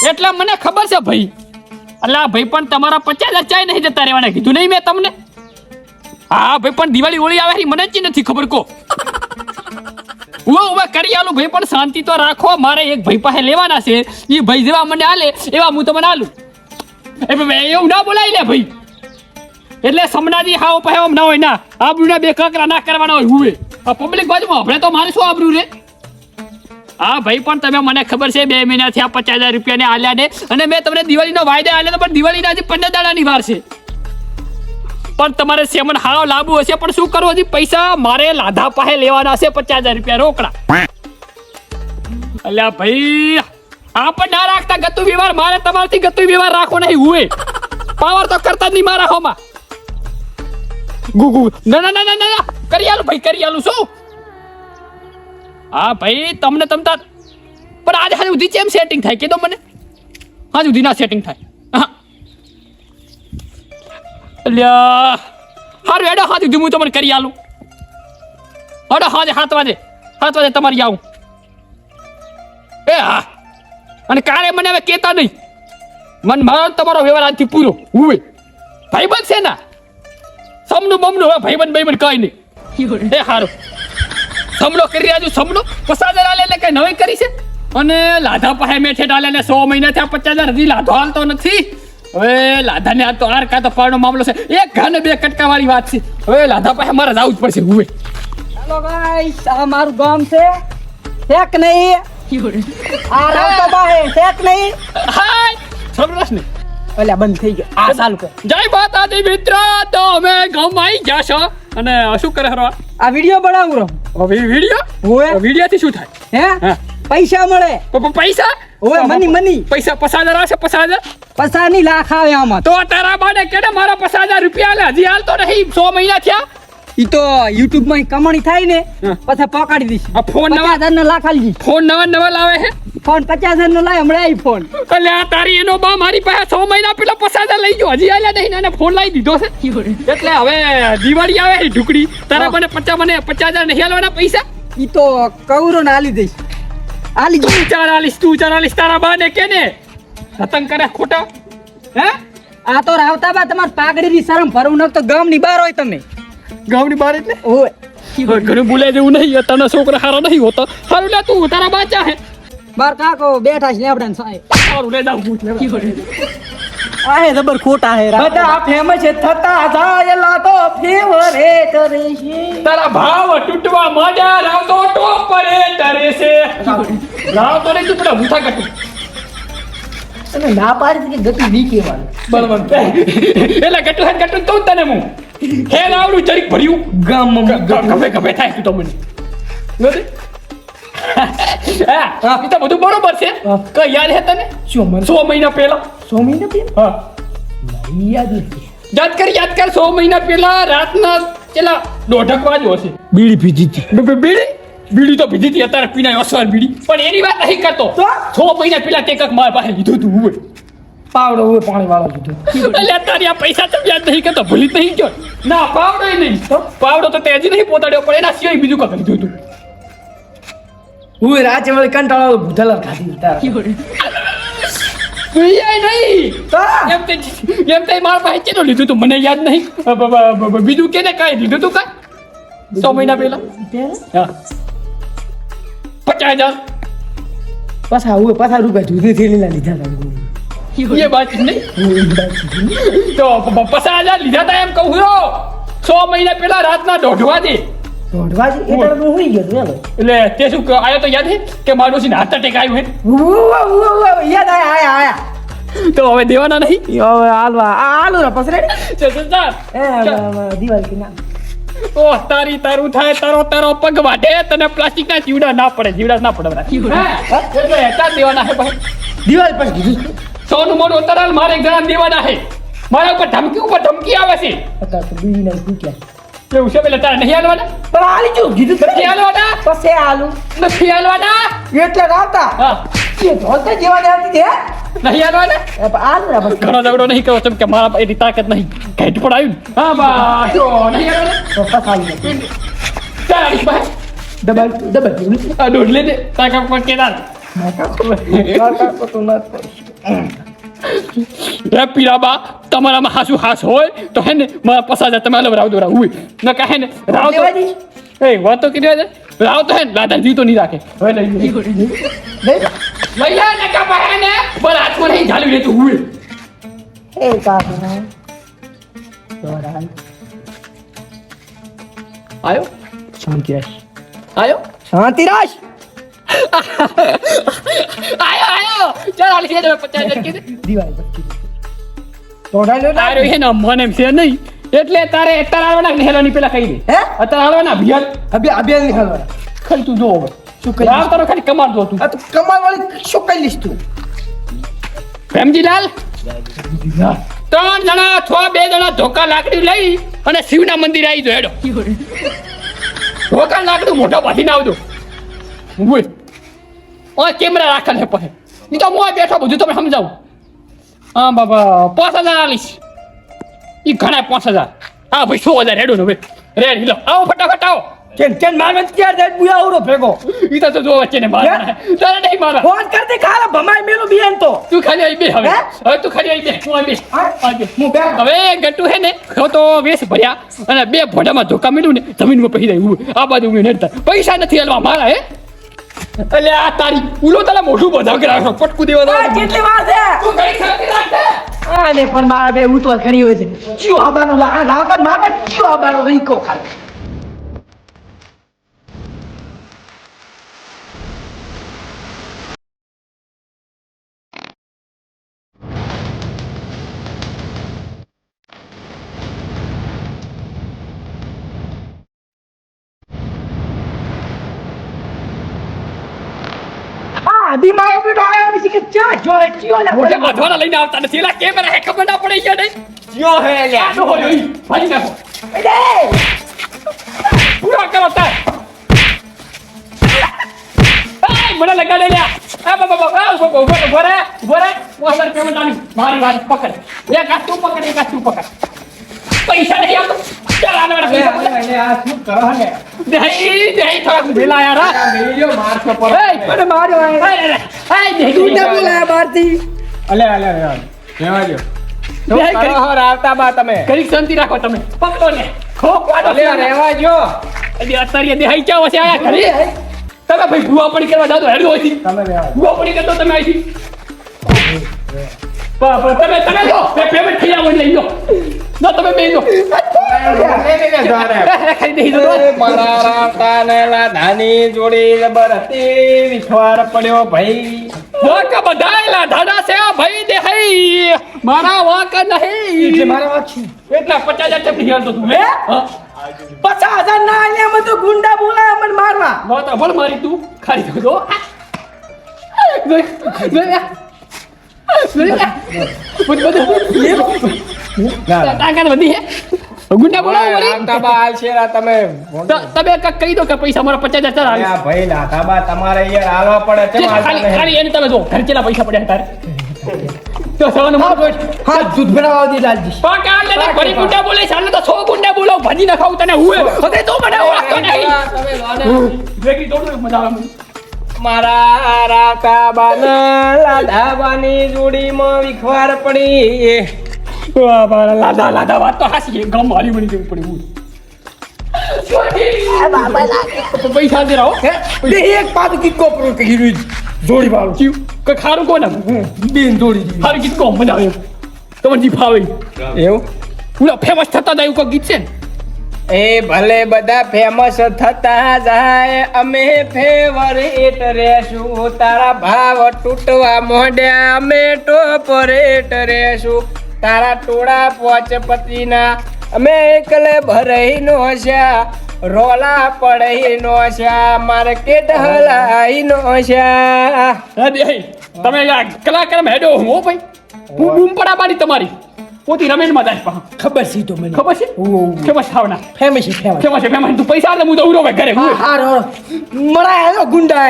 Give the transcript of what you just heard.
એટલે મને ખબર છે ભાઈ. અલા ભાઈ પણ તમારા 50,000 ચાય નહીં જતા રહેવાના કીધું નહીં મેં તમને. હા ભાઈ પણ દિવાળી ઓળી આવે મને જ નથી ખબર કો. ઉવા કરી આલું ભાઈ પણ શાંતિ તો રાખો. મારે એક ભાઈ પાસે લેવાના છે. એ ભાઈ જેવા મને આલે એવા હું તમને આલું. એવું ના બોલાય લે ભાઈ. એટલે સમનાજી હાવ પાસે ના હોય ના આબરૂના બે કકરા ના કરવાના હોય હુએ. આ પબ્લિક બાજુમાં આપણે તો મારે શું આબરૂ રે. હા ભાઈ પણ તમે મને ખબર છે 2 મહિનાથી આ 50,000 રૂપિયા ને આલ્યા ને અને મેં તમને દિવાળીનો વાયદા આલ્યો પણ દિવાળીના હજી 15 દાડાની વાર છે. પણ તમારે સેમન હાવ લાવવું હશે પણ શું કરવું હજી પૈસા મારે લાધા પાસે લેવાના હશે 50,000 રૂપિયા રોકડા. અલ્યા ભાઈ આ પણ ના રાખતા ગતું વ્યવહાર મારે તમારથી ગતું વ્યવહાર રાખો નહીં હુએ. પાવર તો કરતા જ નહીં મારા હોમાં. ગુગુ ના કરી આલું ભાઈ કરી આલું શું. હા ભાઈ તમને તમતા પણ આજે હાજુ સુધી કેમ સેટિંગ થાય કીધો મને. હાજુ સુધી ના સેટિંગ થાય. અલ્યા હારું એડો હાજુ સુધી હું તમને કરી આલું. અડો હાજે 7 વાગે તમારી આવું. એ હા અને કાલે મને હવે કહેતા નહીં. મન મારો તમારો વ્યવહાર આજથી પૂરો હુએ. ભાઈબંધ છે ના સમનું બમનું હવે ભાઈબંધ કઈ નહીં. એ હારું સમલો કરી રહ્યા છું. સમલો 50,000 આલે એટલે કઈ નવી કરી છે. અને લાધા પાસે મેં ઠેઠ આલે 100 મહિના થયા 50,000 હજી લાધો હાલતો નથી. હવે લાધાને આ તો આર કાતો પાડનો મામલો છે. એક ઘાને 2 કટકા વાળી વાત છે. હવે લાધા પાસે મારે જવું જ પડશે હુએ. હેલો ગાઈસ આ મારું ગામ છે. શેક નહીં આ રાતો બાહે શેક નહીં. હાય સમરસ ને ઓલા બંધ થઈ ગયો. આ ચાલુ કર. જય માતાજી મિત્ર. તો અમે ગામમાં આવી ગયા છો અને શું કરે હરવા આ વિડિયો બનાવું રહો. હવે વિડિયો ઓએ વિડિયોથી શું થાય હે પૈસા મળે. પૈસા ઓએ મની પૈસા 50,000 આવશે 50,000 પૈસાની લાખ આવે આમાં. તો તારા બાને કેડે મારા 50,000 રૂપિયા આલે હજી હાલતો નહીં 100 મહિના થયા. ઈ તો YouTube માં કમાણી થાય ને પછી પકડી દઈશ. આ ફોન 50,000 નો લાખ આલજી. ફોન નવા લાવે હે. ફોન 50,000 નો લાય હમણાં આઈફોન. એટલે આ તારી એનો બા મારી પાસે 100 મહિના પેલા 50,000 લઈ ગયો હજી આલ્યા નહીં અને ફોન લાવી દીધો છે. એટલે હવે દિવાળી આવે ઢુકડી તારા મને 50,000 નહીં આલવાના પૈસા. ઈ તો કૌરો ને આલી દઈશ. આલી જો 44 તારા બાને કે ને રતન કરે ખોટા હે. આ તો રાવતા બા તમાર પાઘડીની શરમ ભરવું ન તો ગામની બહાર હોય તમે. ગામની બહાર એટલે ઓય ઘણું બોલે જેવું નહીં. તને છોકરા હારો નહીં હોતો. હારું લે તું તારા બાચા હે બાર કાકો બેઠા છે લેવડાન સાહેબ. હારું લે જાવ પૂછ લે. આ હે જબર ખોટા હે બધા ફેમસ છે થતા જાયલા તો ફેવરે કરે છે. તારા ભાવ તૂટવા માંડ્યા રાવ તો ટોપ પરે તરે છે. રાવ તો નહીં તું ભૂઠા કટુ તમે ના પાડી કે ગતિ વી કેવાનું બળવંત એટલે ગટુ તો તને હું ખેલ આવડું જરીક ભર્યું ગામ ગમે થાય તું તો મને નથી. હા એ તો બધું બરોબર છે. કઈ યાદ હે તને શું 100 મહિના પહેલા 100 મહિના પહેલા હા યાદ નથી. યાદ કર 100 મહિના પહેલા રાતના ચેલા 1:30 વાગ્યો હશે. બીડી પીધી હતી. બીડી તો પીધી હતી અત્યારે પીનાય અસવાર બીડી પણ એની વાત નહીં કરતો. 100 મહિના પહેલા તે કક મારા પાસે લીધું તું હું પાવડો હોય પાણી વાળો દીધો. એટલે તારી આ પૈસા તો યાદ નહીં કરતો ભૂલી જ નહીં ગયો. ના પાવડો નહીં પાવડો તો તે હજી નહીં પોતાડ્યો પણ એના સિવાય બીજું કક લીધું તું. હું રાતે વળી કંટાળો ભૂતલા ખાધી તારા. નહીં એમ તે મારા પાસે કેનો લીધું તું મને યાદ નહીં. બીજું કેને કાંઈ લીધું તું કાંઈ 100 મહિના પહેલા હા 50,000 પાછા રૂપિયા જુદી થેલીના લીધા હતા. એ વાત નહીં તો 50,000 લીધા હતા એમ કહું છો. 100 મહિના પહેલા રાતના 1:30 વાગે એટલે તે શું આયો તો યાદ હે કે મારું છે હાથ અટેક આવ્યું હે. યાદ આયા તો હવે દેવાના નહીં. હવે આલુ રા પસરે દિવાળી કે ના. ઓહ તારું થાય તારો પગ વાટે તને પ્લાસ્ટિક ના જીવડા ના પડે જીવડા ના પડે એટલે એટલા દેવાના હે ભાઈ. દિવાળી પર કીધું સોનું મોનું તરાલ મારે એક જણા દેવાના હે. મારા ઉપર ધમકી આવે છે. અત્યારે તો બીડી ના ભૂખ્યા એવું છે પેલા તારે નહીં હાલવાના પણ આલી જો કીધું નથી હાલવાના પછી આલુ નથી હાલવાના એટલે રાતા હા એ ધોતે જેવા જાતી છે નહીં હાલવાના આલુ રા બસ ઘણો ઝઘડો નહીં કરો કેમ કે મારા એની તાકાત નહીં ઘેટ પણ આવ્યું હા બા જો નહીં હાલવાના પસાઈ તારી ભાઈ ડબલ આ દોડ લે દે તાકા પર કેદાર હે પીરાબા તમારામાં હાસુ હાસ હોય તો હે ને મારા પસાર તમે અલગ રાવ દો રાવ હોય ન કહે ને રાવ તો એ વાત તો કીધી છે રાવ તો હે ને લાદા જીતો નહીં રાખે હવે લઈ લે ને કા પાહે ને બર હાથમાં નહીં ઝાલી લેતું હોય એ કાકા આયો શાંતિ રાખ આયો શાંતિ રાખ આયો ચાલ આલી છે 50,000 કીધે દિવાળી તોડાલો તારો હે ને મને એમ છે નહીં એટલે તારે આવવાના ને હેરાની પેલા કહી દે હે અત્યારે આવવાના અભિયાન અભિયાન ની હાલવાના ખાલી તું જો હવે શું કરી રાવ તારો ખાલી કમાલ જો તું આ તો કમાલ વાળી શું કરી લીસ તું પ્રેમજીલાલ 3 જણા અથવા 2 જણા ધોકા લાકડી લઈ અને શિવના મંદિર આવી જો હેડો ધોકા લાકડું મોઢો બાંધીને આવજો ઉભો ઓય કેમેરા રાખે ને પછી ઈ તો મોય બેઠો બધું તમે સમજાવું હા બાબા 5000 આલીશ ઈ ઘણા 5000 હા ભાઈ 6000 હેડો ને હવે રેડ લો આવો ફટાફટ આવો કેન મારવા ક્યાં જાય બુયા આવરો ભેગો ઈ તો જો વચ્ચે ને માર તારે નહીં મારા ફોન કરતે ખાલા ભમાઈ મેલો બિયાન તો તું ખાલી આવી બે હવે હવે તું ખાલી આવી બે હું આવી બે હું બે હવે ગટ્ટુ હે ને તો વેસ ભર્યા અને 2 ભોડામાં ધોકા મળ્યું ને જમીનમાં પહી જાય આ બાજુ હું નડતા પૈસા નથી હાલવા મારા હે એટલે આ તારી ઉલો તાલા મોઢું બધા કરાવો પટકું દેવા દો કેટલી વાર છે તું કઈ ખાતી રાખે આને પણ મારા બે ઉતવર ઘણી હોય છે ચિયો આબાનો લાગત મારે ચિયો આબાનો રીકો ખાલી દિમાગ બેઠો આવ્યો પછી કે ચા જો ચિયો ના મોઢે બધવાના લઈને આવતા નથી એલા કેમેરા હે ખબર ના પડે યાર ચિયો હે લે આ નો હોય ભાઈ નાખો એ પૂરા કરો તાર મને લગાડે લ્યા આ બાબા ઉભરે 1000 પેમેન્ટ આની મારી વાત પકડ એક આ તું પકડ એક આ તું પકડ પૈસા નહીં આવતો ચાલ આને વાળા પૈસા આ શું કરો ને દહીં થોડા ભેલા યાર આ વિડિયો મારતો પર મને માર્યો તું ને બોલાયા બહારથી અલે રહેવાજો આવતા બા તમે કરી શાંતિ રાખો તમે પકડો ને ખોખવાડો અલે રહેવાજો અત્યારે દેહાઈ ક્યાં વસે આયા ઘરે તમે ભાઈ ભૂવા પડી કરવા જાવ તો હેડો હોય તમે રહેવાજો ભૂવા પડી કરતો તમે આવી તમે લો પેમેન્ટ થઈ આવો લઈ લો ના તમે બે લો ખાઈ દઈ દો મારા રાતાનેલા ધાની જોડી જબર હતી વિખવાર પડ્યો ભાઈ વાક બધાયલા ધાડા છે આ ભાઈ દેહાઈ મારા વાક નહીં એટલે મારા વાત છે એટલા 50,000 ચપડી હાલતો તું હે 50,000 ના આલ્યા મને તો ગુંડા બોલાયા મને મારવા વાત ભલ મારી તું ખાલી દો તાકાત વધી હે ગુંડા બોલાવો વળી આવતા બા આલશે તમે તમે કાક કહી દો કે પૈસા મારા 50,000 ચાલ આ ભાઈ લાતા બા તમારે યાર આલવા પડે છે ખાલી ખાલી એને તમે જો ઘર ચેલા પૈસા પડ્યા તારે તો સવાનું માર ગોઠ હા દૂધ ભરાવા દે લાલજી પાકા લે ઘણી ગુંડા બોલે ચાલે તો 100 ગુંડા બોલાવ ભાજી ના ખાવ તને હુએ હવે તો મને ઓળખતો નહીં ભેગી દોડો મજા આવે મારા રાતા બાના લાડા બાની જોડીમાં વિખવાર પડી લાદા લાદા વાત તો હાસી ગમ મારી બની જવું પડ્યું પૈસા દે રહો દે એક પાદ કિક્કો પ્રો કે હીરો જોડી વાળો ક્યું કે ખારું કોણ બેન જોડી દી ખારું ગીત કોમ મજા આવે તમને જી ફાવે એવું પૂરા ફેમસ થતા જાય કોઈ ગીત છે ને એ ભલે બધા ફેમસ થતા જાય અમે ફેવરેટ રહેશું તારા ભાવ તૂટવા મોઢ્યા અમે ટોપરેટ રહેશું તારા ટોળા પોચપતિના અમે એકલે ભરાઈ નો શ્યા રોલા પડાઈ નો શ્યા માર્કેટ હલાઈ નો શ્યા અરે તમે કલાકાર હેડો હું હો ભાઈ હું બૂમ પડા પાડી તમારી પોતી રમેશ માં જાય પા ખબર છે તો મને ખબર છે ફેમસ થાવના ફેમસ છે ફેમસ ફેમસ તું પૈસા આલે હું તો ઉરો ઘરે હા હા મરા હેલો ગુંડા